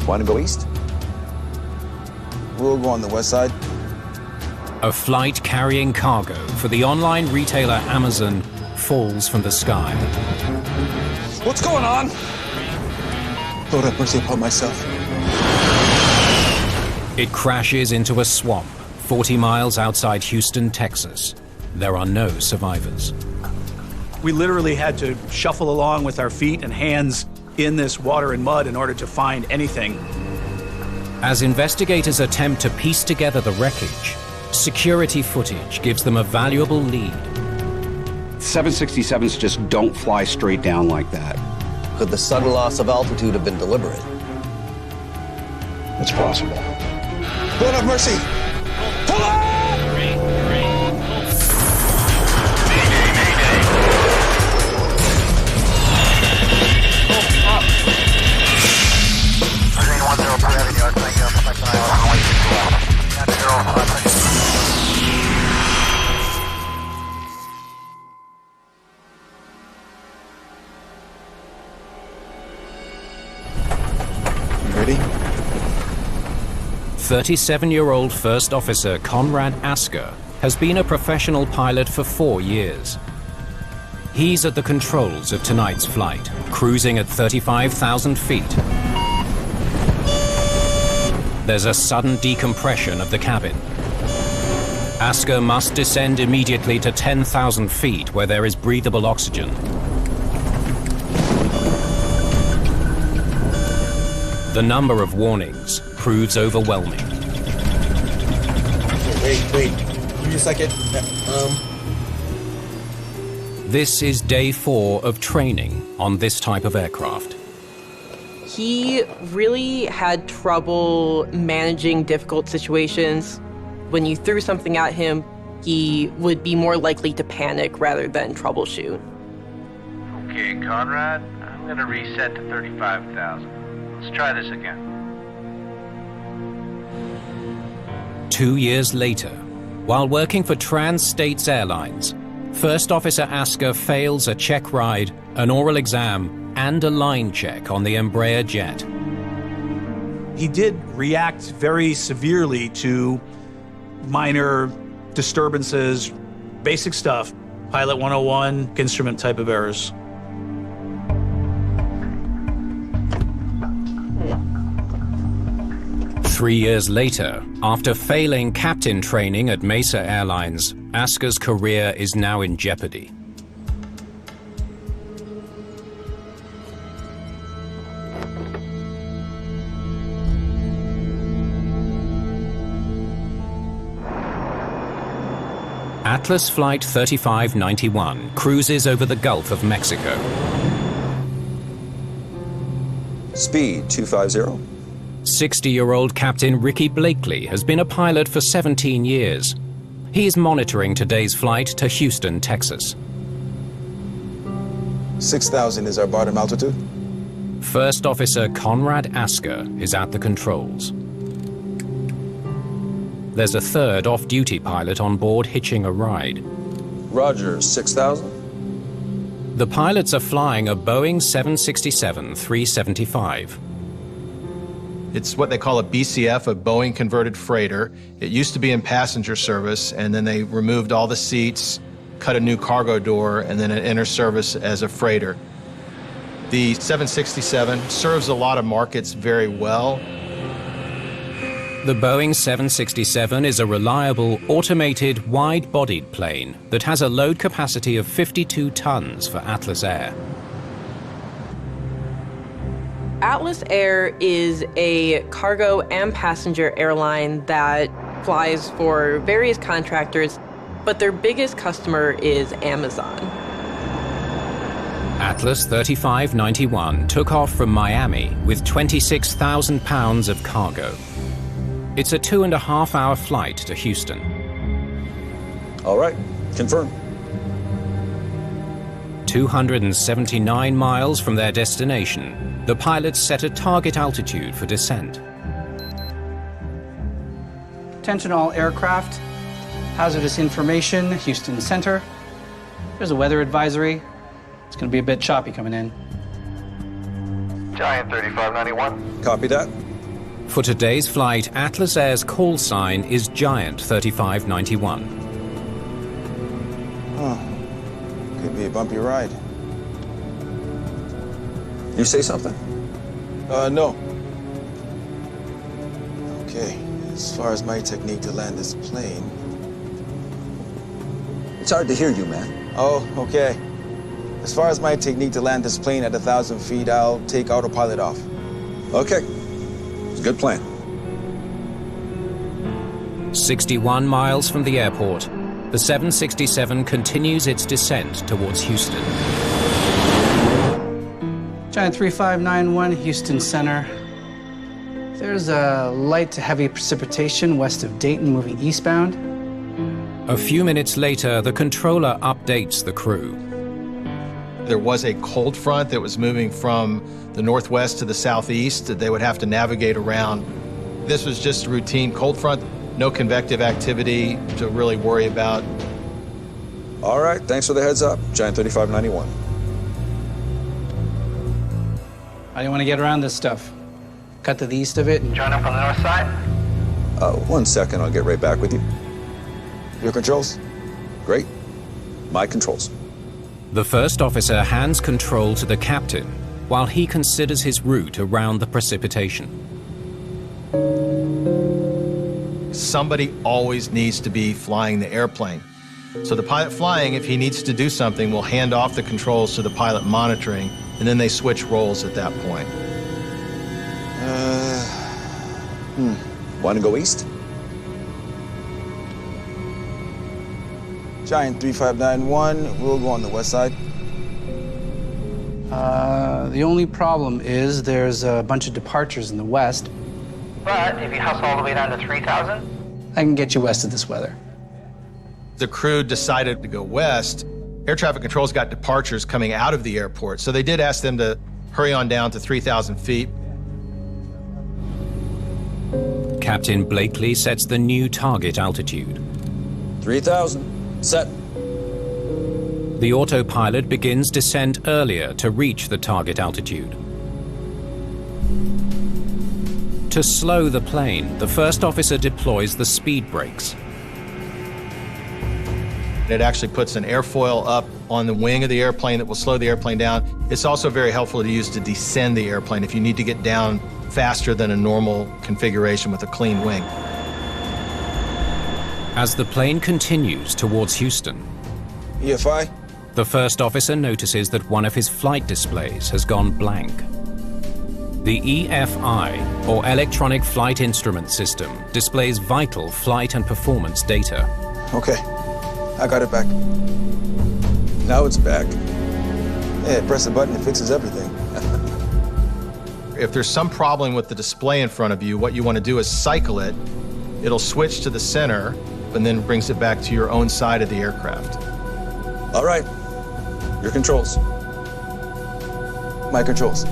Want to go east? We'll go on the west side. A flight carrying cargo for the online retailer Amazon falls from the sky. What's going on? Lord have mercy upon myself. It crashes into a swamp 40 miles outside Houston, Texas. There are no survivors. We literally had to shuffle along with our feet and hands in this water and mud in order to find anything. As investigators attempt to piece together the wreckage, security footage gives them a valuable lead. 767s just don't fly straight down like that. Could the sudden loss of altitude have been deliberate? It's possible. Lord have mercy! Pull up! Ready? 37-year-old First Officer Conrad Asker has been a professional pilot for 4 years. He's at the controls of tonight's flight, cruising at 35,000 feet. There's a sudden decompression of the cabin. Asker must descend immediately to 10,000 feet where there is breathable oxygen. The number of warnings proves overwhelming. Wait. Give me a second. This is day 4 of training on this type of aircraft. He really had trouble managing difficult situations. When you threw something at him, he would be more likely to panic rather than troubleshoot. Okay, Conrad, I'm gonna reset to 35,000. Let's try this again. 2 years later, while working for Trans-States Airlines, First Officer Asker fails a check ride, an oral exam, and a line check on the Embraer jet. He did react very severely to minor disturbances, basic stuff, Pilot 101, instrument type of errors. Three years later, after failing captain training at Mesa Airlines, Asker's career is now in jeopardy. Atlas Flight 3591 cruises over the Gulf of Mexico. Speed 250. 60-year-old Captain Ricky Blakely has been a pilot for 17 years. He is monitoring today's flight to Houston, Texas. 6,000 is our bottom altitude. First Officer Conrad Asker is at the controls. There's a third off-duty pilot on board hitching a ride. Roger, 6,000. The pilots are flying a Boeing 767-375. It's what they call a BCF, a Boeing Converted Freighter. It used to be in passenger service, and then they removed all the seats, cut a new cargo door, and then it enters service as a freighter. The 767 serves a lot of markets very well. The Boeing 767 is a reliable, automated, wide-bodied plane that has a load capacity of 52 tons for Atlas Air. Atlas Air is a cargo and passenger airline that flies for various contractors, but their biggest customer is Amazon. Atlas 3591 took off from Miami with 26,000 pounds of cargo. It's a 2.5-hour flight to Houston. All right, confirm. 279 miles from their destination, the pilots set a target altitude for descent. Attention all aircraft. Hazardous information, Houston Center. There's a weather advisory. It's going to be a bit choppy coming in. Giant 3591. Copy that. For today's flight, Atlas Air's call sign is Giant 3591. Could be a bumpy ride. You say something? No. Okay, as far as my technique to land this plane. It's hard to hear you, man. Oh, okay. As far as my technique to land this plane at 1,000 feet, I'll take autopilot off. Okay. It's a good plan. 61 miles from the airport, the 767 continues its descent towards Houston. Giant 3591, Houston Center. There's a light to heavy precipitation west of Dayton moving eastbound. A few minutes later, the controller updates the crew. There was a cold front that was moving from the northwest to the southeast that they would have to navigate around. This was just a routine cold front, no convective activity to really worry about. All right, thanks for the heads up, Giant 3591. How do you want to get around this stuff? Cut to the east of it? Join up on the north side? 1 second, I'll get right back with you. Your controls? Great. My controls. The first officer hands control to the captain while he considers his route around the precipitation. Somebody always needs to be flying the airplane. So the pilot flying, if he needs to do something, will hand off the controls to the pilot monitoring, and then they switch roles at that point. Want to go east? Giant 3591, we'll go on the west side. The only problem is there's a bunch of departures in the west. But if you hustle all the way down to 3,000? I can get you west of this weather. The crew decided to go west. Air traffic control's got departures coming out of the airport, so they did ask them to hurry on down to 3,000 feet. Captain Blakely sets the new target altitude. 3,000. Set. The autopilot begins descent earlier to reach the target altitude. To slow the plane, the first officer deploys the speed brakes. It actually puts an airfoil up on the wing of the airplane that will slow the airplane down. It's also very helpful to use to descend the airplane if you need to get down faster than a normal configuration with a clean wing. As the plane continues towards Houston, EFI? the first officer notices that one of his flight displays has gone blank. The EFI, or Electronic Flight Instrument System, displays vital flight and performance data. Okay, I got it back. Now it's back. Yeah, press a button, it fixes everything. If there's some problem with the display in front of you, what you want to do is cycle it. It'll switch to the center, and then brings it back to your own side of the aircraft. All right. Your controls. My controls.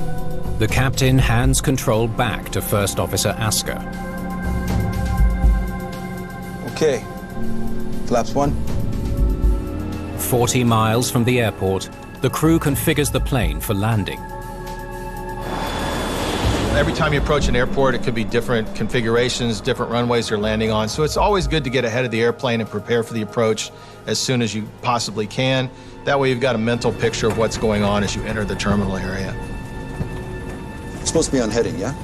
The captain hands control back to First Officer Asker. Okay. Flaps 1. 40 miles from the airport, the crew configures the plane for landing. Every time you approach an airport, it could be different configurations, different runways you're landing on. So it's always good to get ahead of the airplane and prepare for the approach as soon as you possibly can. That way you've got a mental picture of what's going on as you enter the terminal area. It's supposed to be on heading, yeah?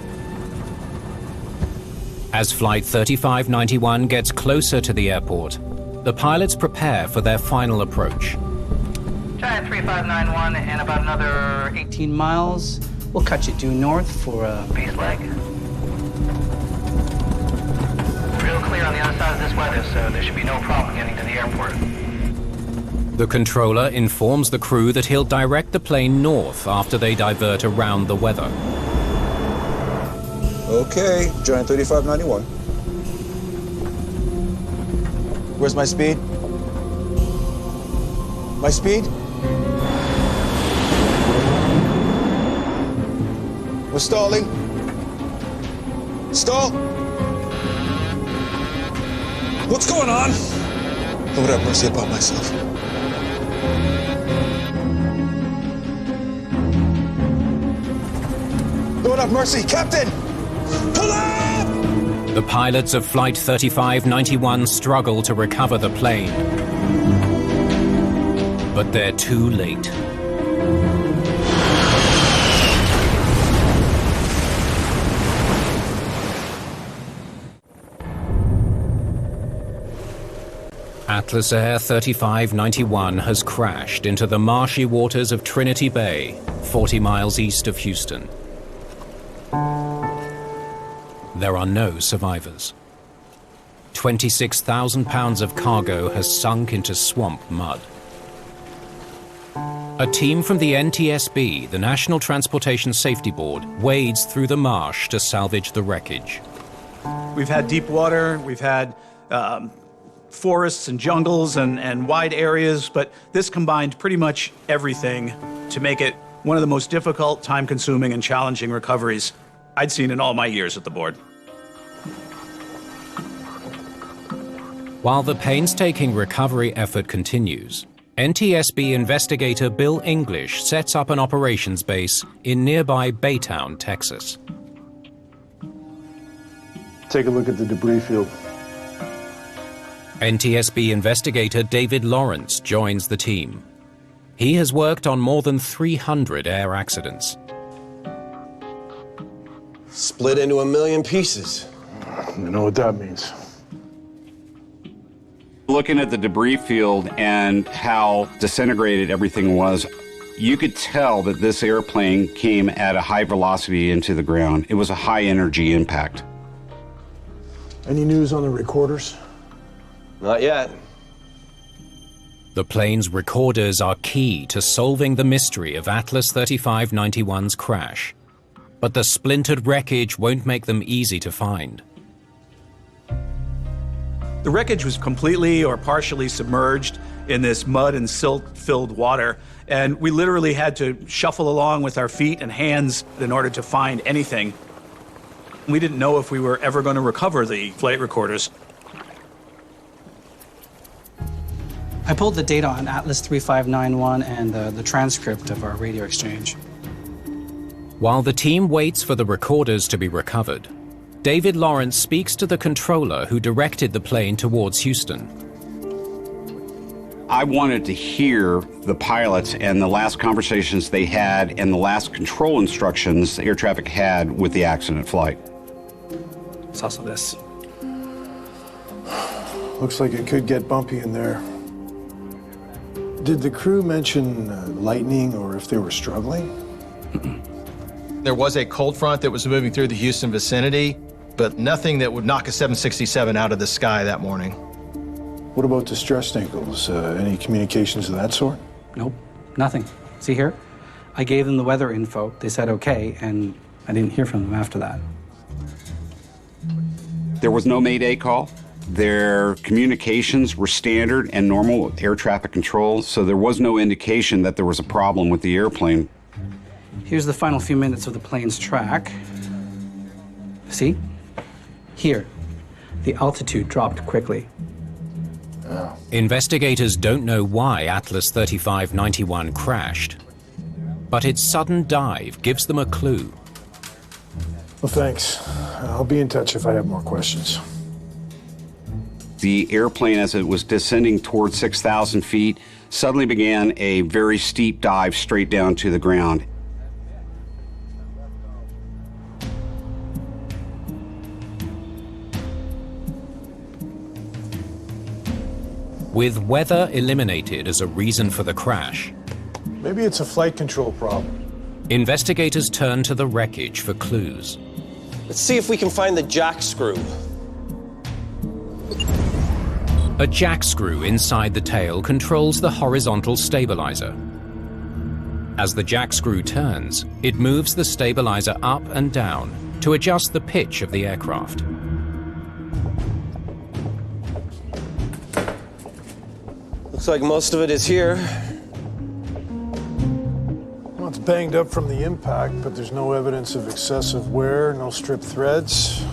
As Flight 3591 gets closer to the airport, the pilots prepare for their final approach. Giant 3591 and about another 18 miles. We'll cut you due north for a base leg. Real clear on the other side of this weather, so there should be no problem getting to the airport. The controller informs the crew that he'll direct the plane north after they divert around the weather. Okay, Giant 3591. Where's my speed? My speed? We're stalling. Stall! What's going on? Lord have mercy upon myself. Lord have mercy, Captain! Pull up! The pilots of Flight 3591 struggle to recover the plane. But they're too late. Atlas Air 3591 has crashed into the marshy waters of Trinity Bay, 40 miles east of Houston. There are no survivors. 26,000 pounds of cargo has sunk into swamp mud. A team from the NTSB, the National Transportation Safety Board, wades through the marsh to salvage the wreckage. We've had deep water, we've had forests and jungles and wide areas, but this combined pretty much everything to make it one of the most difficult, time-consuming, and challenging recoveries I'd seen in all my years at the board. While the painstaking recovery effort continues, NTSB investigator Bill English sets up an operations base in nearby Baytown, Texas. Take a look at the debris field. NTSB investigator David Lawrence joins the team. He has worked on more than 300 air accidents. Split into a million pieces. You know what that means. Looking at the debris field and how disintegrated everything was, you could tell that this airplane came at a high velocity into the ground. It was a high energy impact. Any news on the recorders? Not yet. The plane's recorders are key to solving the mystery of Atlas 3591's crash. But the splintered wreckage won't make them easy to find. The wreckage was completely or partially submerged in this mud and silt-filled water, and we literally had to shuffle along with our feet and hands in order to find anything. We didn't know if we were ever going to recover the flight recorders. I pulled the data on Atlas 3591 and the transcript of our radio exchange. While the team waits for the recorders to be recovered, David Lawrence speaks to the controller who directed the plane towards Houston. I wanted to hear the pilots and the last conversations they had and the last control instructions air traffic had with the accident flight. It's also this. Looks like it could get bumpy in there. Did the crew mention lightning or if they were struggling? There was a cold front that was moving through the Houston vicinity, but nothing that would knock a 767 out of the sky that morning. What about distress signals? Any communications of that sort? Nope, nothing. See here? I gave them the weather info. They said okay, and I didn't hear from them after that. There was no Mayday call. Their communications were standard and normal air traffic control, so there was no indication that there was a problem with the airplane. Here's the final few minutes of the plane's track. See? Here, the altitude dropped quickly. Oh. Investigators don't know why Atlas 3591 crashed, but its sudden dive gives them a clue. Well, thanks. I'll be in touch if I have more questions. The airplane, as it was descending towards 6,000 feet, suddenly began a very steep dive straight down to the ground. With weather eliminated as a reason for the crash, Maybe it's a flight control problem. investigators turn to the wreckage for clues. Let's see if we can find the jack screw. A jack screw inside the tail controls the horizontal stabilizer. As the jack screw turns, it moves the stabilizer up and down to adjust the pitch of the aircraft. Looks like most of it is here. Well, it's banged up from the impact, but there's no evidence of excessive wear, no stripped threads.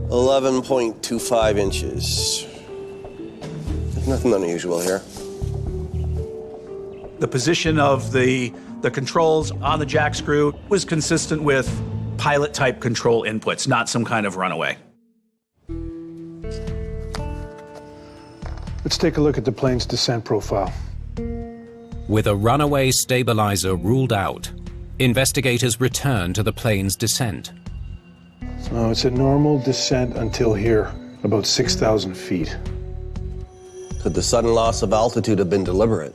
11.25 inches. Nothing unusual here. The position of the controls on the jack screw was consistent with pilot-type control inputs, not some kind of runaway. Let's take a look at the plane's descent profile. With a runaway stabilizer ruled out, investigators return to the plane's descent. So it's a normal descent until here, about 6,000 feet. Could the sudden loss of altitude have been deliberate?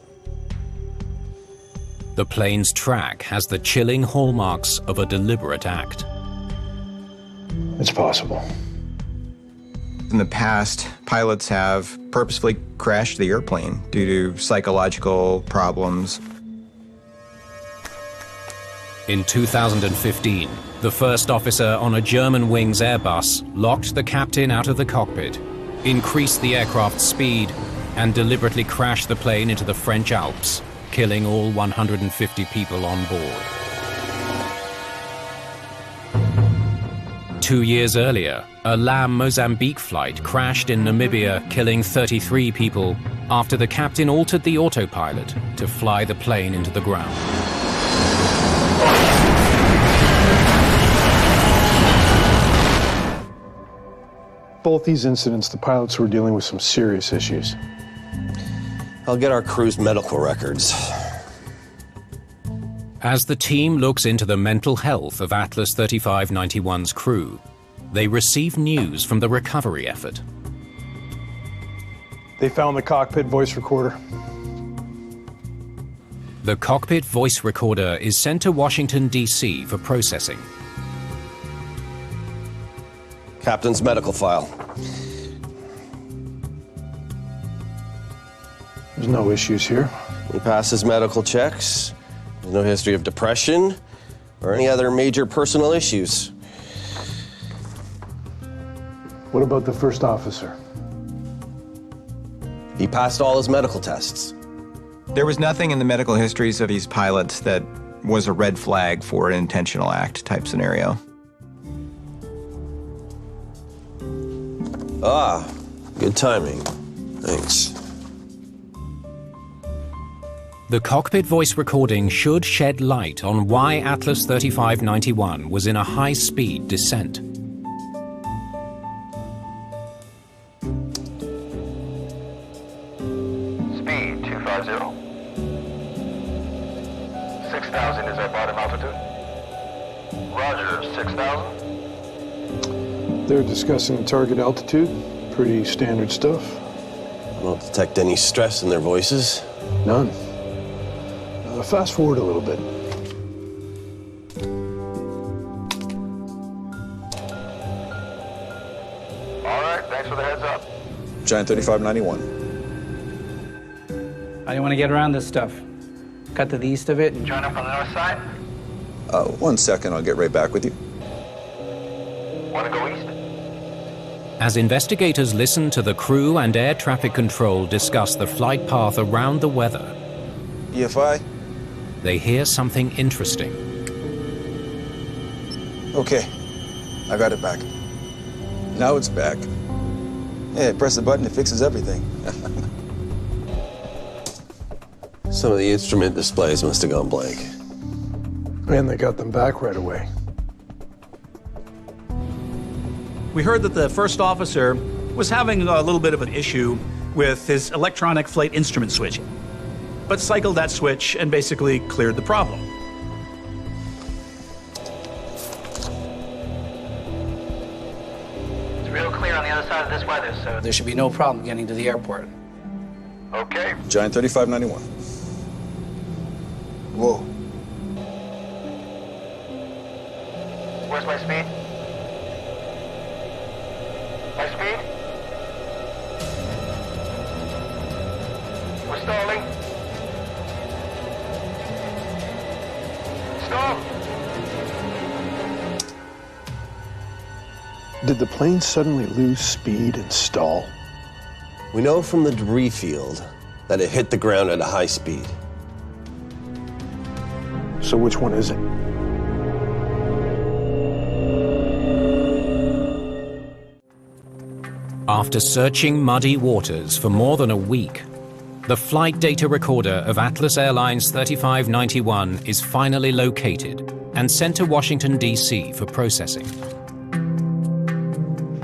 The plane's track has the chilling hallmarks of a deliberate act. It's possible. In the past, pilots have purposefully crashed the airplane due to psychological problems. In 2015, the first officer on a Germanwings Airbus locked the captain out of the cockpit, increased the aircraft's speed, and deliberately crashed the plane into the French Alps, killing all 150 people on board. 2 years earlier, a LAM Mozambique flight crashed in Namibia, killing 33 people after the captain altered the autopilot to fly the plane into the ground. Both these incidents, the pilots were dealing with some serious issues. I'll get our crew's medical records. As the team looks into the mental health of Atlas 3591's crew, they receive news from the recovery effort. They found the cockpit voice recorder. The cockpit voice recorder is sent to Washington, D.C. for processing. Captain's medical file. There's no issues here. He passes medical checks. There's no history of depression or any other major personal issues. What about the first officer? He passed all his medical tests. There was nothing in the medical histories of these pilots that was a red flag for an intentional act type scenario. Ah, good timing. Thanks. The cockpit voice recording should shed light on why Atlas 3591 was in a high-speed descent. Speed 250. 6,000 is our bottom altitude. Roger, 6,000. They're discussing target altitude. Pretty standard stuff. I don't detect any stress in their voices. None. Fast forward a little bit. All right, thanks for the heads up. Giant 3591. How do you want to get around this stuff? Cut to the east of it? Join up on the north side. 1 second, I'll get right back with you. Want to go east? As investigators listen to the crew and air traffic control discuss the flight path around the weather, EFI? they hear something interesting. Okay, I got it back. Now it's back. Yeah, press the button, it fixes everything. Some of the instrument displays must have gone blank. And they got them back right away. We heard that the first officer was having a little bit of an issue with his electronic flight instrument switch, but cycled that switch and basically cleared the problem. It's real clear on the other side of this weather, so There should be no problem getting to the airport. okay. Giant 3591. Whoa. Where's my speed? My speed? We're stalling. Stop! Did the plane suddenly lose speed and stall? We know from the debris field that it hit the ground at a high speed. So which one is it? After searching muddy waters for more than a week, the flight data recorder of Atlas Airlines 3591 is finally located and sent to Washington, D.C. for processing.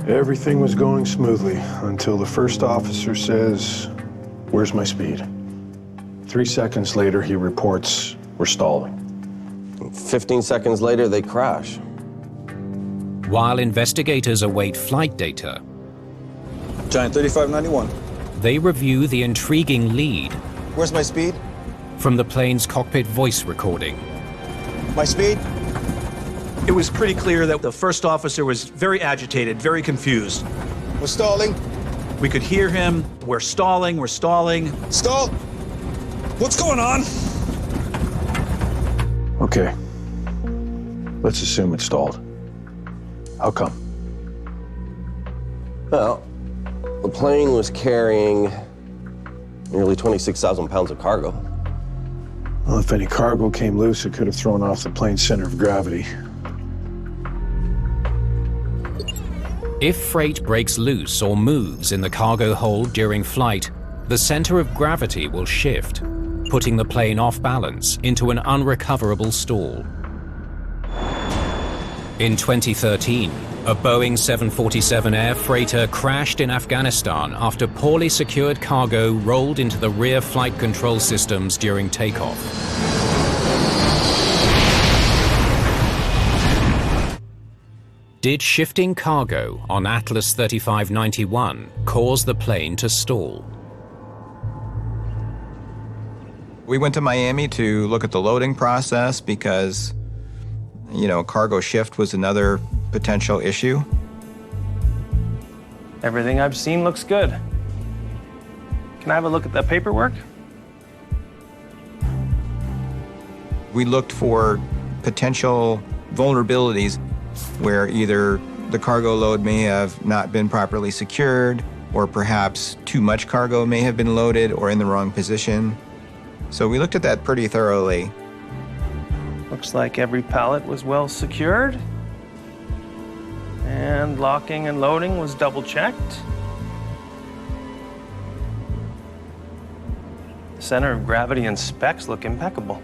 Everything was going smoothly until the first officer says, "Where's my speed?" 3 seconds later, he reports, "We're stalling." 15 seconds later, they crash. While investigators await flight data, Giant 3591. they review the intriguing lead Where's my speed? from the plane's cockpit voice recording. My speed? It was pretty clear that the first officer was very agitated, very confused. We're stalling. We could hear him. We're stalling, we're stalling. Stall! What's going on? Okay. Let's assume it stalled. How come? Well, the plane was carrying nearly 26,000 pounds of cargo. Well, if any cargo came loose, it could have thrown off the plane's center of gravity. If freight breaks loose or moves in the cargo hold during flight, the center of gravity will shift, putting the plane off balance into an unrecoverable stall. In 2013, a Boeing 747 air freighter crashed in Afghanistan after poorly secured cargo rolled into the rear flight control systems during takeoff. Did shifting cargo on Atlas 3591 cause the plane to stall? We went to Miami to look at the loading process because, cargo shift was another potential issue. Everything I've seen looks good. Can I have a look at that paperwork? We looked for potential vulnerabilities where either the cargo load may have not been properly secured, or perhaps too much cargo may have been loaded or in the wrong position. So we looked at that pretty thoroughly. Looks like every pallet was well secured. And locking and loading was double checked. Center of gravity and specs look impeccable.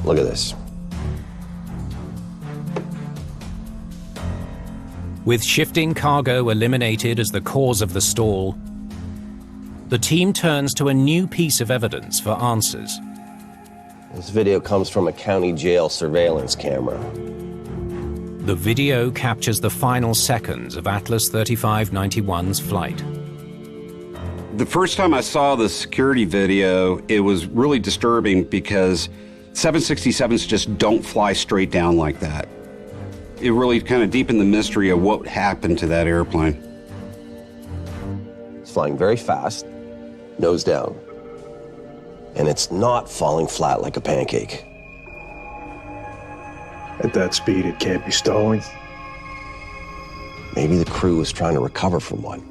Look at this. With shifting cargo eliminated as the cause of the stall, the team turns to a new piece of evidence for answers. This video comes from a county jail surveillance camera. The video captures the final seconds of Atlas 3591's flight. The first time I saw the security video, it was really disturbing because 767s just don't fly straight down like that. It really kind of deepened the mystery of what happened to that airplane. It's flying very fast, nose down. And it's not falling flat like a pancake. At that speed, it can't be stalling. Maybe the crew was trying to recover from one.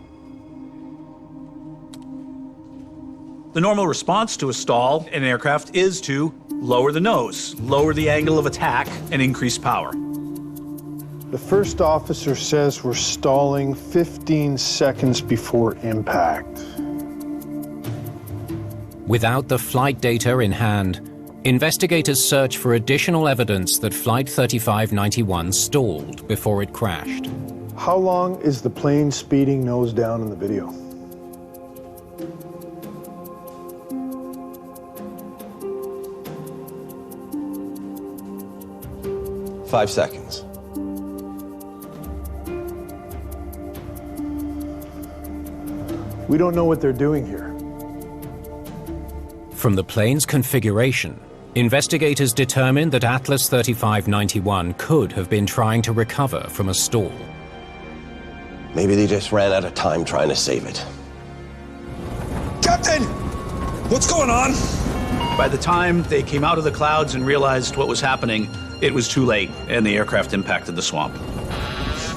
The normal response to a stall in an aircraft is to lower the nose, lower the angle of attack, and increase power. The first officer says we're stalling 15 seconds before impact. Without the flight data in hand, investigators search for additional evidence that Flight 3591 stalled before it crashed. How long is the plane speeding nose down in the video? Five seconds. We don't know what they're doing here. From the plane's configuration, investigators determined that Atlas 3591 could have been trying to recover from a stall. Maybe they just ran out of time trying to save it. Captain! What's going on? By the time they came out of the clouds and realized what was happening, it was too late, and the aircraft impacted the swamp.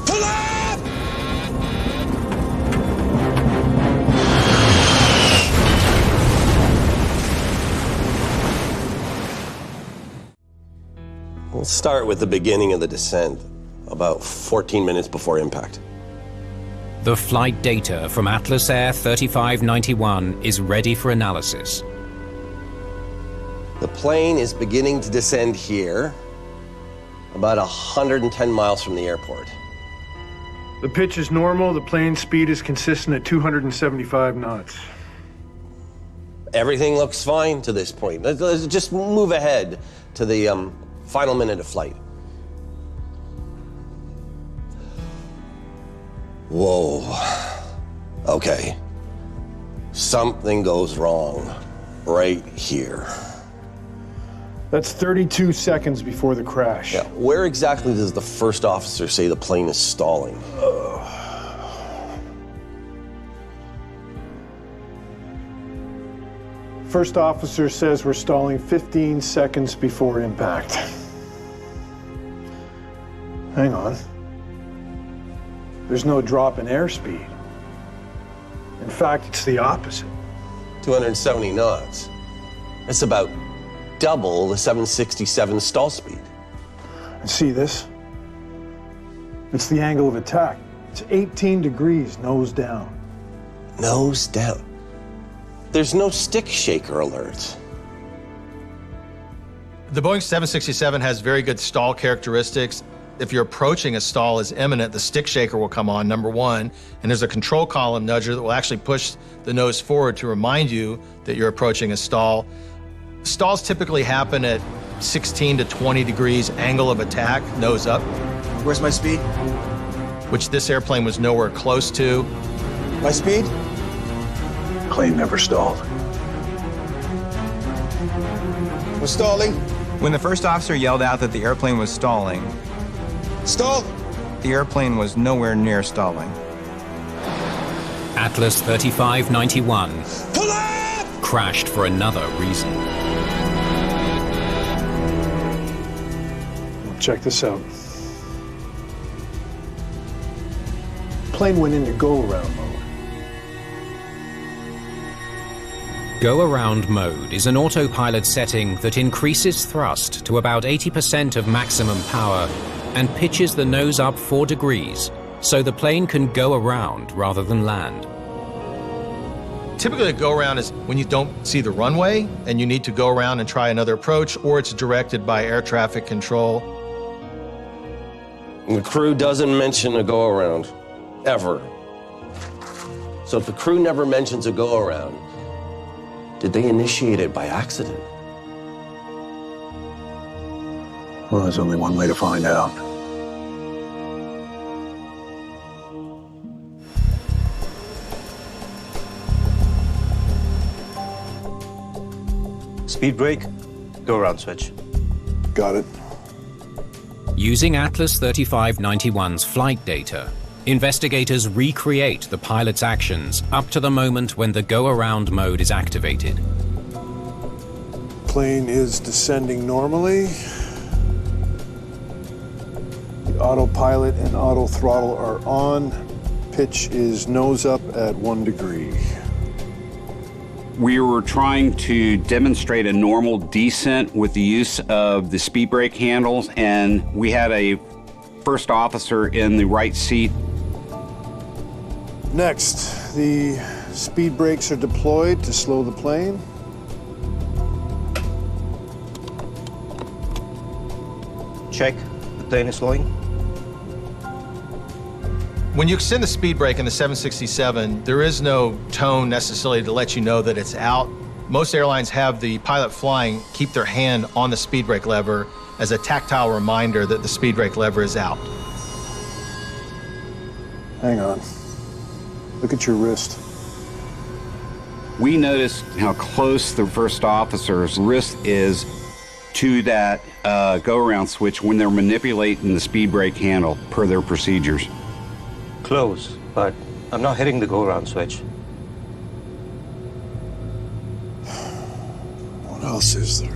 Pull up! Let's start with the beginning of the descent, about 14 minutes before impact. The flight data from Atlas Air 3591 is ready for analysis. The plane is beginning to descend here, about 110 miles from the airport. The pitch is normal. The plane speed is consistent at 275 knots. Everything looks fine to this point. Let's just move ahead to the final minute of flight. Whoa. Okay. Something goes wrong right here. That's 32 seconds before the crash. Yeah. Where exactly does the first officer say the plane is stalling? First officer says we're stalling 15 seconds before impact. Hang on. There's no drop in airspeed. In fact, it's the opposite. 270 knots. That's about double the 767 stall speed. And see this? It's the angle of attack. It's 18 degrees nose down. Nose down. There's no stick shaker alert. The Boeing 767 has very good stall characteristics. If you're approaching a stall is imminent, the stick shaker will come on, number one, and there's a control column nudger that will actually push the nose forward to remind you that you're approaching a stall. Stalls typically happen at 16 to 20 degrees angle of attack, nose up. Where's my speed? Which this airplane was nowhere close to. My speed? Plane never stalled. We're stalling. When the first officer yelled out that the airplane was stalling, Stall! the airplane was nowhere near stalling. Atlas 3591 crashed for another reason. Check this out. Plane went into go-around mode. Go-around mode is an autopilot setting that increases thrust to about 80% of maximum power and pitches the nose up 4 degrees so the plane can go around rather than land. Typically, a go-around is when you don't see the runway and you need to go around and try another approach, or it's directed by air traffic control. The crew doesn't mention a go-around, ever. So if the crew never mentions a go-around, did they initiate it by accident? Well, there's only one way to find out. Speed brake, go around switch. Got it. Using Atlas 3591's flight data, investigators recreate the pilot's actions up to the moment when the go-around mode is activated. Plane is descending normally. The autopilot and auto throttle are on. Pitch is nose up at 1 degree. We were trying to demonstrate a normal descent with the use of the speed brake handles, and we had a first officer in the right seat. Next, the speed brakes are deployed to slow the plane. Check, the plane is slowing. When you extend the speed brake in the 767, there is no tone necessarily to let you know that it's out. Most airlines have the pilot flying keep their hand on the speed brake lever as a tactile reminder that the speed brake lever is out. Hang on. Look at your wrist. We noticed how close the first officer's wrist is to that go-around switch when they're manipulating the speed brake handle per their procedures. Close, but I'm not hitting the go-around switch. What else is there?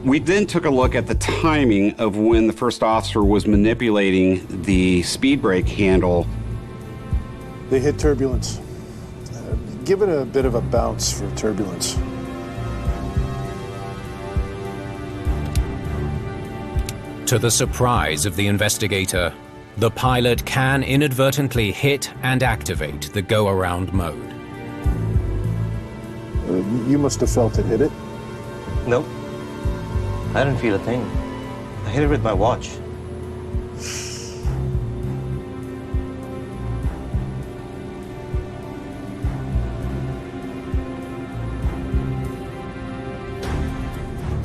We then took a look at the timing of when the first officer was manipulating the speed brake handle. They hit turbulence. Give it a bit of a bounce for turbulence. To the surprise of the investigator, the pilot can inadvertently hit and activate the go-around mode. You must have felt it hit it. Nope. I didn't feel a thing. I hit it with my watch.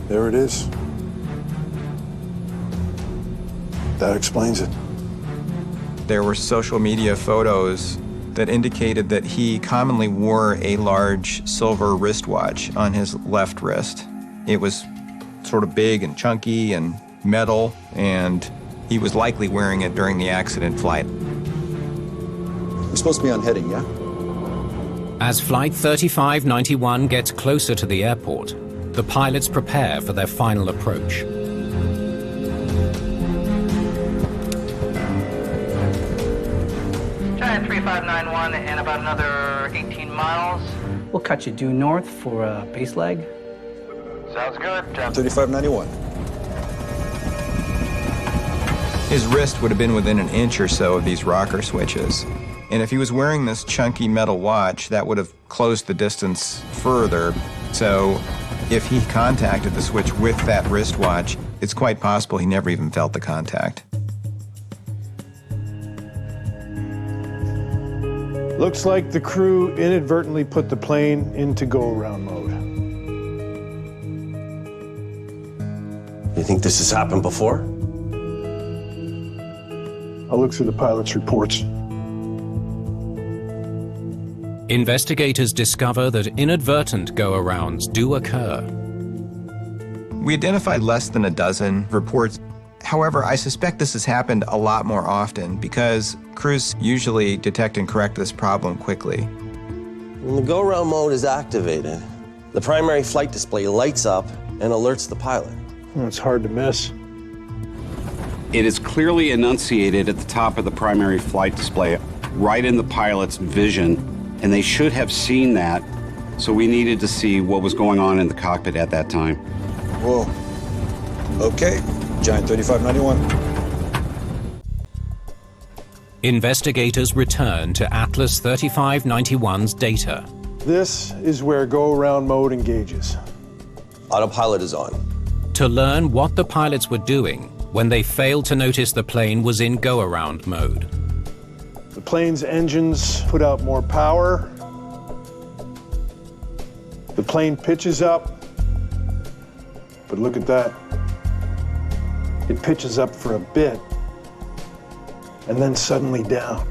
There it is. That explains it. There were social media photos that indicated that he commonly wore a large silver wristwatch on his left wrist. It was sort of big and chunky and metal, and he was likely wearing it during the accident flight. We're supposed to be on heading, yeah? As Flight 3591 gets closer to the airport, the pilots prepare for their final approach. Giant 3591 and about another 18 miles. We'll cut you due north for a base leg. Sounds good. 3591. His wrist would have been within an inch or so of these rocker switches. And if he was wearing this chunky metal watch, that would have closed the distance further. So if he contacted the switch with that wristwatch, it's quite possible he never even felt the contact. Looks like the crew inadvertently put the plane into go-around mode. You think this has happened before? I'll look through the pilot's reports. Investigators discover that inadvertent go-arounds do occur. We identified less than a dozen reports. However, I suspect this has happened a lot more often because crews usually detect and correct this problem quickly. When the go-around mode is activated, the primary flight display lights up and alerts the pilot. Well, it's hard to miss. It is clearly enunciated at the top of the primary flight display, right in the pilot's vision, and they should have seen that, so we needed to see what was going on in the cockpit at that time. Whoa. Okay, Giant 3591. Investigators return to Atlas 3591's data. This is where go-around mode engages. Autopilot is on. To learn what the pilots were doing when they failed to notice the plane was in go-around mode. The plane's engines put out more power. The plane pitches up. But look at that. It pitches up for a bit and then suddenly down.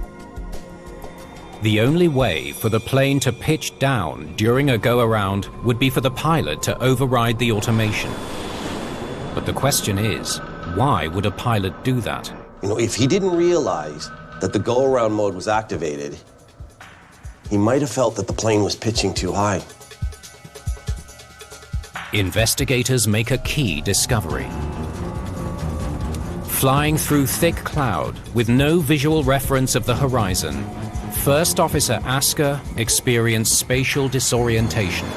The only way for the plane to pitch down during a go-around would be for the pilot to override the automation. But the question is, why would a pilot do that? You know, if he didn't realize that the go-around mode was activated, he might have felt that the plane was pitching too high. Investigators make a key discovery. Flying through thick cloud with no visual reference of the horizon, First Officer Asker experienced spatial disorientation.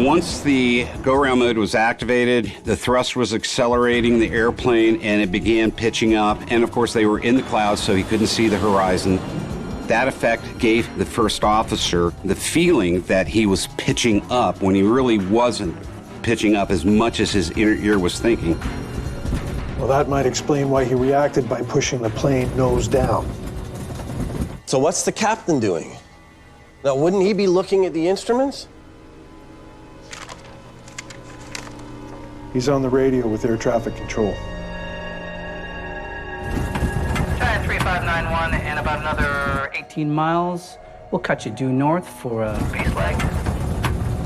Once the go-around mode was activated, the thrust was accelerating the airplane and it began pitching up. And of course, they were in the clouds, so he couldn't see the horizon. That effect gave the first officer the feeling that he was pitching up when he really wasn't pitching up as much as his inner ear was thinking. Well, that might explain why he reacted by pushing the plane nose down. So what's the captain doing? Now, wouldn't he be looking at the instruments? He's on the radio with air traffic control. Giant 3591 and about another 18 miles. We'll cut you due north for a base leg.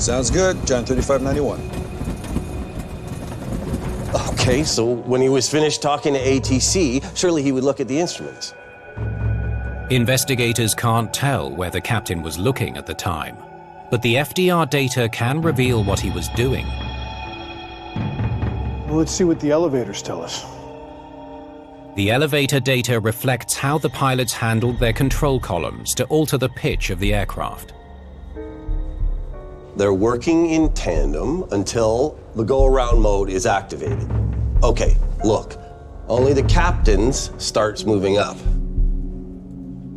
Sounds good, Giant 3591. Okay, so when he was finished talking to ATC, surely he would look at the instruments. Investigators can't tell where the captain was looking at the time, but the FDR data can reveal what he was doing. Well, let's see what the elevators tell us. The elevator data reflects how the pilots handled their control columns to alter the pitch of the aircraft. They're working in tandem until the go-around mode is activated. Okay, look, Only the captain's starts moving up.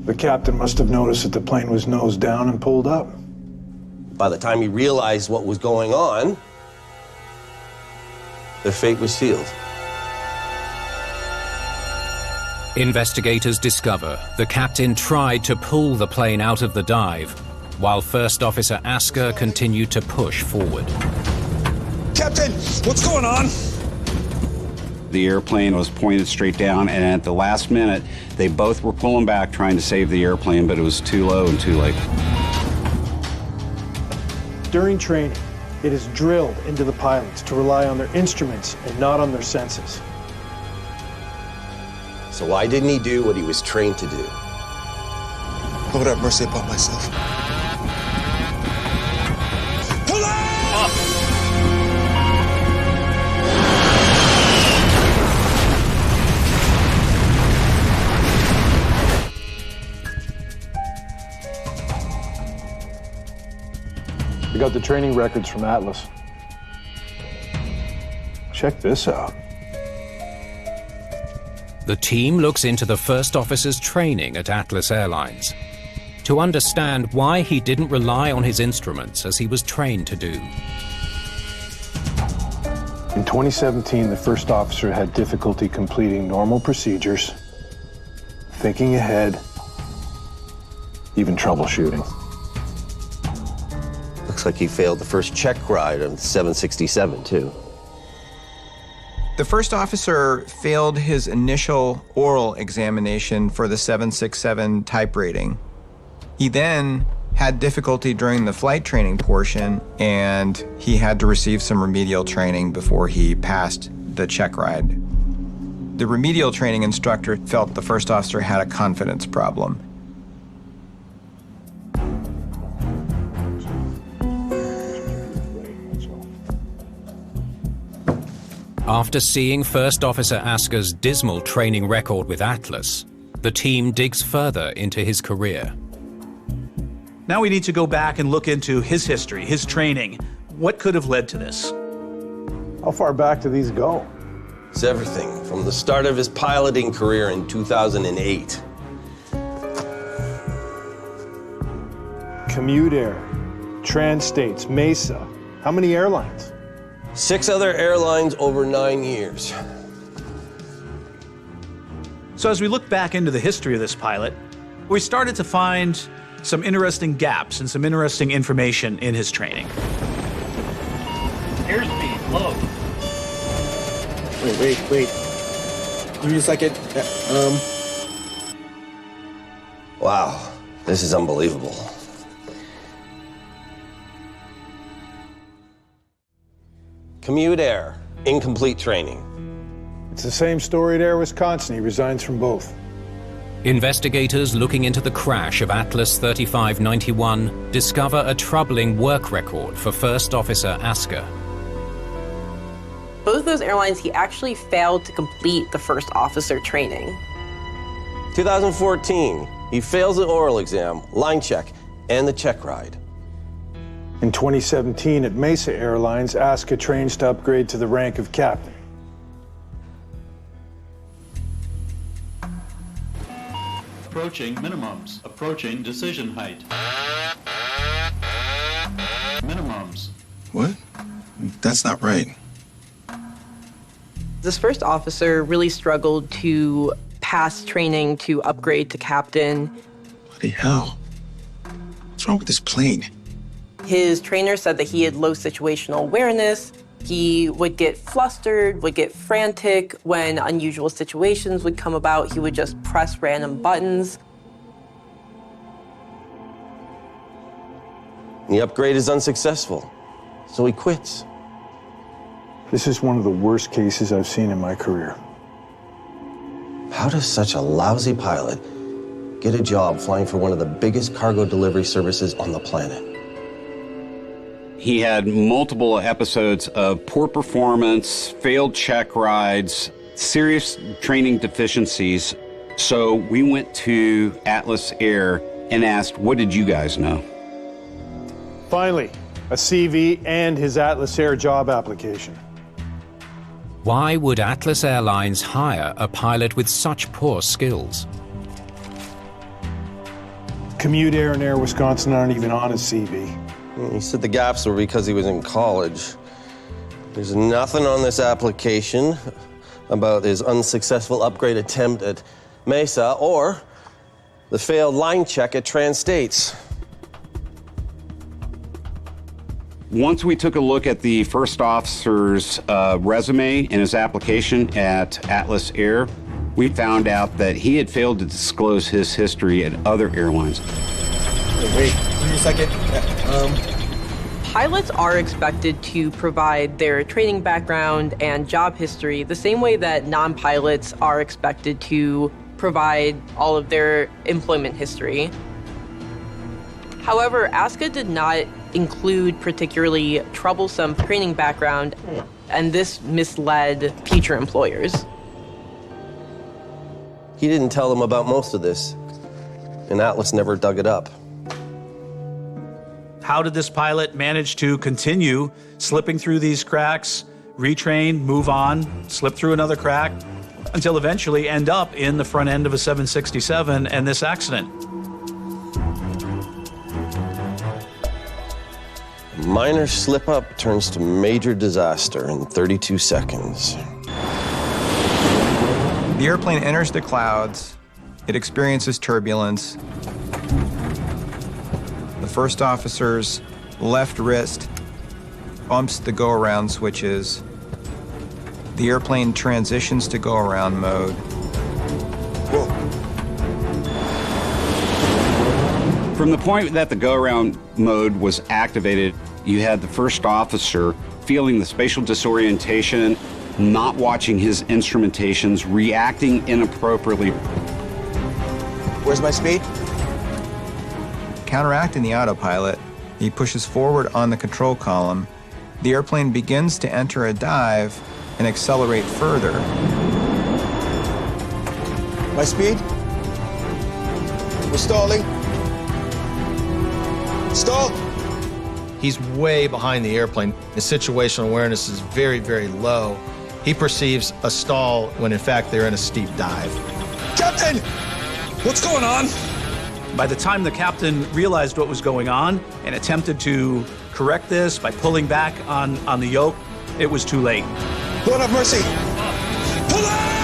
The captain must have noticed that the plane was nose down and pulled up. By the time he realized what was going on, their fate was sealed. Investigators discover the captain tried to pull the plane out of the dive, while First Officer Asker continued to push forward. Captain, what's going on? The airplane was pointed straight down, and at the last minute, they both were pulling back trying to save the airplane, but it was too low and too late. During training, it is drilled into the pilots to rely on their instruments and not on their senses. So why didn't he do what he was trained to do? Lord have mercy upon myself. Pull up! We got the training records from Atlas. Check this out. The team looks into the first officer's training at Atlas Airlines to understand why he didn't rely on his instruments as he was trained to do. In 2017, the first officer had difficulty completing normal procedures, thinking ahead, even troubleshooting. Looks like he failed the first check ride on 767, too. The first officer failed his initial oral examination for the 767 type rating. He then had difficulty during the flight training portion, and he had to receive some remedial training before he passed the check ride. The remedial training instructor felt the first officer had a confidence problem. After seeing First Officer Asker's dismal training record with Atlas, the team digs further into his career. Now we need to go back and look into his history, his training. What could have led to this? How far back do these go? It's everything from the start of his piloting career in 2008. Commute Air, Trans-States, Mesa. How many airlines? 6 other airlines over 9 years. So as we look back into the history of this pilot, we started to find some interesting gaps and some interesting information in his training. Airspeed, low. Wait. Give me a second. Wow, this is unbelievable. Commute Air, incomplete training. It's the same story at Air Wisconsin. He resigns from both. Investigators looking into the crash of Atlas 3591 discover a troubling work record for First Officer Asker. Both those airlines, he actually failed to complete the first officer training. 2014, he fails the oral exam, line check, and the check ride. In 2017, at Mesa Airlines, Asker trains to upgrade to the rank of captain. Approaching minimums. Approaching decision height. Minimums. What? That's not right. This first officer really struggled to pass training to upgrade to captain. Bloody hell. What's wrong with this plane? His trainer said that he had low situational awareness. He would get flustered, would get frantic when unusual situations would come about. He would just press random buttons. The upgrade is unsuccessful, so he quits. This is one of the worst cases I've seen in my career. How does such a lousy pilot get a job flying for one of the biggest cargo delivery services on the planet? He had multiple episodes of poor performance, failed check rides, serious training deficiencies. So we went to Atlas Air and asked, what did you guys know? Finally, a CV and his Atlas Air job application. Why would Atlas Airlines hire a pilot with such poor skills? Commute Air and Air Wisconsin aren't even on his CV. He said the gaps were because he was in college. There's nothing on this application about his unsuccessful upgrade attempt at Mesa or the failed line check at Trans-States. Once we took a look at the first officer's resume and his application at Atlas Air, we found out that he had failed to disclose his history at other airlines. Wait, give me a second. Pilots are expected to provide their training background and job history the same way that non-pilots are expected to provide all of their employment history. However, ASCA did not include particularly troublesome training background, and this misled future employers. He didn't tell them about most of this, and Atlas never dug it up. How did this pilot manage to continue slipping through these cracks, retrain, move on, slip through another crack, until eventually end up in the front end of a 767 and this accident? A minor slip-up turns to major disaster in 32 seconds. The airplane enters the clouds. It experiences turbulence. The first officer's left wrist bumps the go-around switches. The airplane transitions to go-around mode. From the point that the go-around mode was activated, you had the first officer feeling the spatial disorientation, not watching his instrumentations, reacting inappropriately. Where's my speed? Counteracting the autopilot, he pushes forward on the control column. The airplane begins to enter a dive and accelerate further. My speed? We're stalling. Stall! He's way behind the airplane. His situational awareness is very, very low. He perceives a stall when in fact they're in a steep dive. Captain! What's going on? By the time the captain realized what was going on and attempted to correct this by pulling back on the yoke, it was too late. Lord have mercy! Pull up!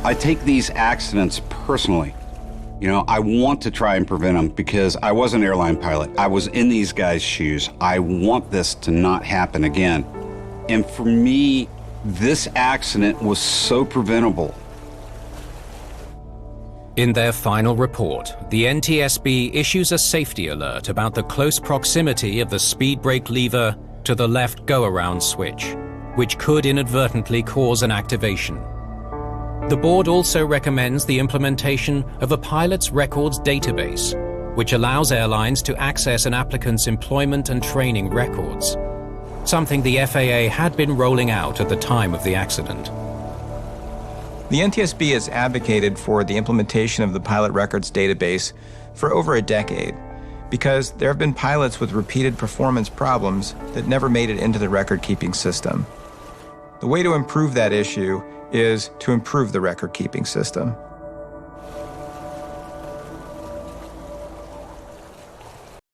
I take these accidents personally. You know, I want to try and prevent them because I was an airline pilot. I was in these guys' shoes. I want this to not happen again. And for me, this accident was so preventable. In their final report, the NTSB issues a safety alert about the close proximity of the speed brake lever to the left go-around switch, which could inadvertently cause an activation. The board also recommends the implementation of a pilot's records database, which allows airlines to access an applicant's employment and training records, something the FAA had been rolling out at the time of the accident. The NTSB has advocated for the implementation of the pilot records database for over a decade because there have been pilots with repeated performance problems that never made it into the record-keeping system. The way to improve that issue is to improve the record-keeping system.